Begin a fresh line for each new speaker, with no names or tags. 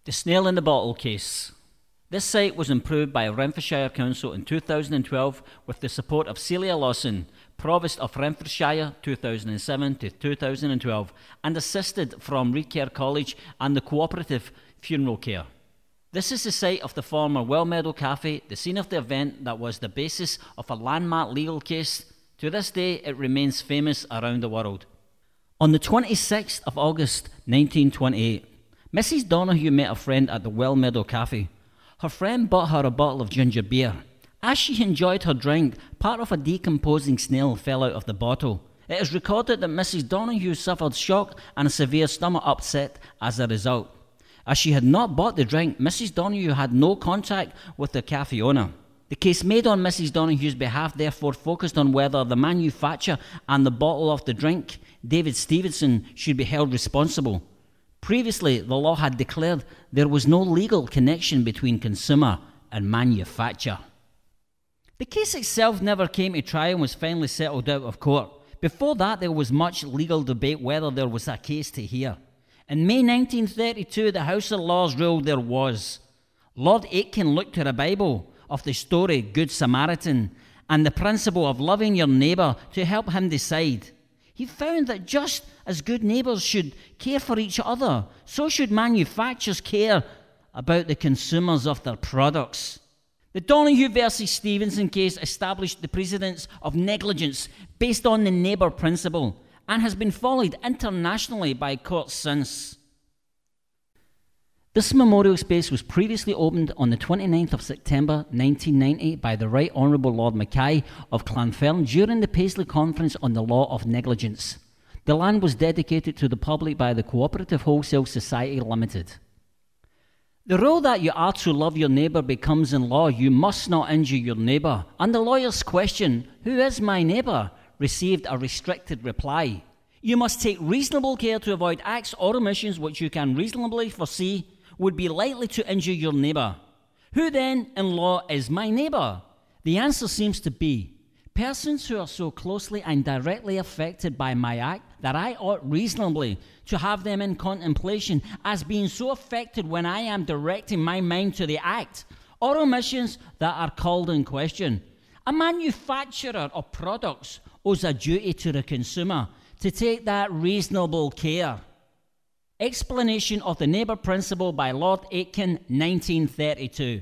The Snail in the Bottle case. This site was improved by Renfrewshire Council in 2012 with the support of Celia Lawson, Provost of Renfrewshire 2007 to 2012, and assisted from Redcare College and the Cooperative Funeral Care. This is the site of the former Wellmeadow Cafe, the scene of the event that was the basis of a landmark legal case. To this day, it remains famous around the world. On the 26th of August 1928, Mrs. Donahue met a friend at the Wellmeadow Cafe. Her friend bought her a bottle of ginger beer. As she enjoyed her drink, part of a decomposing snail fell out of the bottle. It is recorded that Mrs. Donahue suffered shock and a severe stomach upset as a result. As she had not bought the drink, Mrs. Donahue had no contact with the cafe owner. The case made on Mrs. Donahue's behalf therefore focused on whether the manufacturer and the bottle of the drink, David Stevenson, should be held responsible. Previously, the law had declared there was no legal connection between consumer and manufacturer. The case itself never came to trial and was finally settled out of court. Before that, there was much legal debate whether there was a case to hear. In May 1932, the House of Lords ruled there was. Lord Aitken looked to the Bible of the story Good Samaritan and the principle of loving your neighbour to help him decide. He found that just as good neighbours should care for each other, so should manufacturers care about the consumers of their products. The Donahue versus Stevenson case established the precedence of negligence based on the neighbour principle and has been followed internationally by courts since. This memorial space was previously opened on the 29th of September 1990 by the Right Honourable Lord Mackay of Clanfern during the Paisley Conference on the Law of Negligence. The land was dedicated to the public by the Cooperative Wholesale Society Limited. The rule that you are to love your neighbour becomes in law, you must not injure your neighbour. And the lawyer's question, who is my neighbour, received a restricted reply. You must take reasonable care to avoid acts or omissions which you can reasonably foresee would be likely to injure your neighbour. Who then, in law, is my neighbour? The answer seems to be persons who are so closely and directly affected by my act that I ought reasonably to have them in contemplation as being so affected when I am directing my mind to the act or omissions that are called in question. A manufacturer of products owes a duty to the consumer to take that reasonable care. Explanation of the neighbour principle by Lord Aitken, 1932.